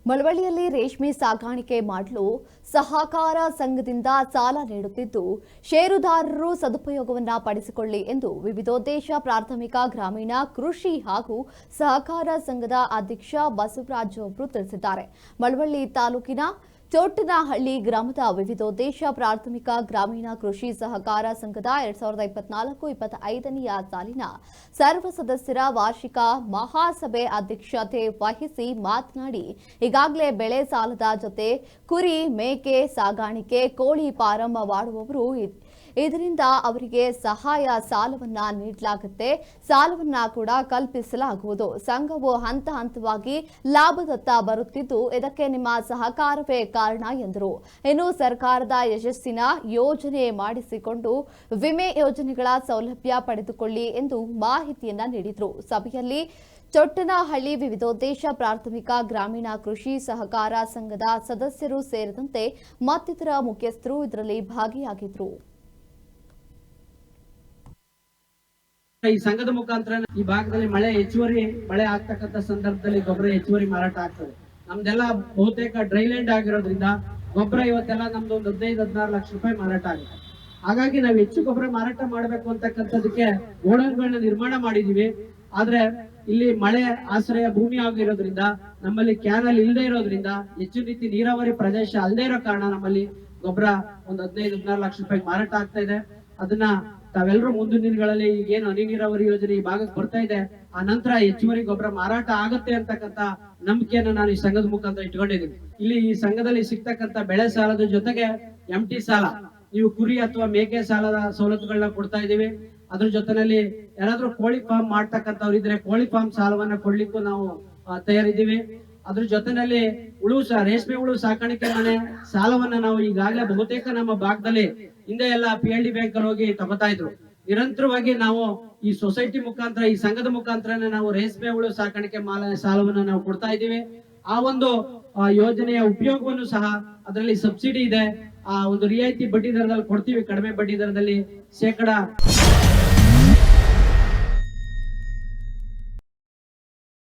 ಮಳವಳ್ಳಿಯಲ್ಲಿ ರೇಷ್ಮೆ ಸಾಗಾಣಿಕೆ ಮಾಡಲು ಸಹಕಾರ ಸಂಘದಿಂದ ಸಾಲ ನೀಡುತ್ತಿದ್ದು ಷೇರುದಾರರು ಸದುಪಯೋಗವನ್ನ ಪಡಿಸಿಕೊಳ್ಳಿ ಎಂದು ವಿವಿಧೋದ್ದೇಶ ಪ್ರಾಥಮಿಕ ಗ್ರಾಮೀಣ ಕೃಷಿ ಹಾಗೂ ಸಹಕಾರ ಸಂಘದ ಅಧ್ಯಕ್ಷ ಬಸವರಾಜ್ ಅವರು ತಿಳಿಸಿದ್ದಾರೆ. ಮಳವಳ್ಳಿ ತಾಲೂಕಿನ ಚೋಟನಹಳ್ಳಿ ಗ್ರಾಮದ ವಿವಿಧೋದ್ದೇಶ ಪ್ರಾಥಮಿಕ ಗ್ರಾಮೀಣ ಕೃಷಿ ಸಹಕಾರ ಸಂಘದ 2024-25ನೇ ಸಾಲಿನ ಸರ್ವ ಸದಸ್ಯರ ವಾರ್ಷಿಕ ಮಹಾಸಭೆ ಅಧ್ಯಕ್ಷತೆ ವಹಿಸಿ ಮಾತನಾಡಿ, ಈಗಾಗಲೇ ಬೆಳೆ ಸಾಲದ ಜೊತೆ ಕುರಿ, ಮೇಕೆ ಸಾಗಾಣಿಕೆ, ಕೋಳಿ ಫಾರಂ ಮಾಡುವವರು ಇದರಿಂದ ಅವರಿಗೆ ಸಹಾಯ ಸಾಲವನ್ನ ನೀಡಲಾಗುತ್ತೆ, ಸಾಲವನ್ನ ಕೂಡ ಕಲ್ಪಿಸಲಾಗುವುದು. ಸಂಘವು ಹಂತ ಹಂತವಾಗಿ ಲಾಭದತ್ತ ಬರುತ್ತಿದ್ದು ಇದಕ್ಕೆ ನಿಮ್ಮ ಸಹಕಾರವೇ ಕಾರಣ ಎಂದರು. ಇನ್ನು ಸರ್ಕಾರದ ಯಶಸ್ಸಿನ ಯೋಜನೆ ಮಾಡಿಸಿಕೊಂಡು ವಿಮೆ ಯೋಜನೆಗಳ ಸೌಲಭ್ಯ ಪಡೆದುಕೊಳ್ಳಿ ಎಂದು ಮಾಹಿತಿಯನ್ನ ನೀಡಿದರು. ಸಭೆಯಲ್ಲಿ ಚೊಟ್ಟನಹಳ್ಳಿ ವಿವಿಧೋದ್ದೇಶ ಪ್ರಾಥಮಿಕ ಗ್ರಾಮೀಣ ಕೃಷಿ ಸಹಕಾರ ಸಂಘದ ಸದಸ್ಯರು ಸೇರಿದಂತೆ ಮತ್ತಿತರ ಮುಖ್ಯಸ್ಥರು ಇದರಲ್ಲಿ ಭಾಗಿಯಾಗಿದ್ದರು. ಈ ಸಂಘದ ಮುಖಾಂತರ ಈ ಭಾಗದಲ್ಲಿ ಮಳೆ ಆಗ್ತಕ್ಕಂಥ ಸಂದರ್ಭದಲ್ಲಿ ಗೊಬ್ಬರ ಹೆಚ್ಚುವರಿ ಮಾರಾಟ ಆಗ್ತದೆ. ನಮ್ದೆಲ್ಲ ಬಹುತೇಕ ಡ್ರೈಲ್ಯಾಂಡ್ ಆಗಿರೋದ್ರಿಂದ ಗೊಬ್ಬರ ಇವತ್ತೆಲ್ಲ ನಮ್ದು ಒಂದು 15-16 ಲಕ್ಷ ರೂಪಾಯಿ ಮಾರಾಟ ಆಗುತ್ತೆ. ಹಾಗಾಗಿ ನಾವು ಹೆಚ್ಚು ಗೊಬ್ಬರ ಮಾರಾಟ ಮಾಡಬೇಕು ಅಂತಕ್ಕಂಥದಕ್ಕೆ ಗೋಡನ್ಗಳನ್ನ ನಿರ್ಮಾಣ ಮಾಡಿದೀವಿ. ಆದ್ರೆ ಇಲ್ಲಿ ಮಳೆ ಆಶ್ರಯ ಭೂಮಿ ಆಗಿರೋದ್ರಿಂದ, ನಮ್ಮಲ್ಲಿ ಕ್ಯಾನಲ್ ಇಲ್ಲದೆ ಇರೋದ್ರಿಂದ, ಹೆಚ್ಚು ರೀತಿ ನೀರಾವರಿ ಪ್ರದೇಶ ಅಲ್ಲದೆ ಇರೋ ಕಾರಣ ನಮ್ಮಲ್ಲಿ ಗೊಬ್ಬರ ಒಂದು 15-16 ಲಕ್ಷ ರೂಪಾಯಿ ಮಾರಾಟ ಆಗ್ತಾ ಇದೆ. ಅದನ್ನ ತಾವೆಲ್ಲರೂ ಮುಂದಿನ ದಿನಗಳಲ್ಲಿ ಈಗೇನು ಹನಿ ನೀರಾವರಿ ಯೋಜನೆ ಈ ಭಾಗಕ್ಕೆ ಬರ್ತಾ ಇದೆ, ಆ ನಂತರ ಹೆಚ್ಚುವರಿ ಗೊಬ್ಬರ ಮಾರಾಟ ಆಗತ್ತೆ ಅಂತಕ್ಕಂಥ ನಂಬಿಕೆಯನ್ನು ನಾನು ಈ ಸಂಘದ ಮುಖಾಂತರ ಇಟ್ಕೊಂಡಿದ್ದೀನಿ. ಇಲ್ಲಿ ಈ ಸಂಘದಲ್ಲಿ ಸಿಗ್ತಕ್ಕಂಥ ಬೆಳೆ ಸಾಲದ ಜೊತೆಗೆ MT ಸಾಲ, ನೀವು ಕುರಿ ಅಥವಾ ಮೇಕೆ ಸಾಲದ ಸವಲತ್ತುಗಳನ್ನ ಕೊಡ್ತಾ ಇದೀವಿ. ಅದ್ರ ಜೊತೆನಲ್ಲಿ ಯಾರಾದ್ರೂ ಕೋಳಿ ಫಾರ್ಮ್ ಮಾಡ್ತಕ್ಕಂಥವ್ರು ಇದ್ರೆ ಕೋಳಿ ಫಾರ್ಮ್ ಸಾಲವನ್ನ ಕೊಡ್ಲಿಕ್ಕೂ ನಾವು ತಯಾರಿದ್ದೀವಿ. ಅದ್ರ ಜೊತೆನಲ್ಲಿ ರೇಷ್ಮೆ ಹುಳು ಸಾಕಾಣಿಕೆ ಮನೆ ಸಾಲವನ್ನ ನಾವು ಈಗಾಗಲೇ ಬಹುತೇಕ ನಮ್ಮ ಭಾಗದಲ್ಲಿ ಹಿಂದೆ ಎಲ್ಲ PLD ಬ್ಯಾಂಕ್ ಅಲ್ಲಿ ಹೋಗಿ ತಗೋತಾ ಇದ್ರು. ನಿರಂತರವಾಗಿ ನಾವು ಈ ಸೊಸೈಟಿ ಮುಖಾಂತರ, ಈ ಸಂಘದ ಮುಖಾಂತರನೇ ನಾವು ರೇಷ್ಮೆ ಹುಳು ಸಾಕಾಣಿಕೆ ಸಾಲವನ್ನ ನಾವು ಕೊಡ್ತಾ ಇದ್ದೀವಿ. ಆ ಒಂದು ಯೋಜನೆಯ ಉಪಯೋಗವನ್ನು ಸಹ ಅದರಲ್ಲಿ ಸಬ್ಸಿಡಿ ಇದೆ, ಆ ಒಂದು ರಿಯಾಯಿತಿ ಬಡ್ಡಿ ದರದಲ್ಲಿ ಕೊಡ್ತೀವಿ. ಕಡಿಮೆ ಬಡ್ಡಿ ದರದಲ್ಲಿ 0%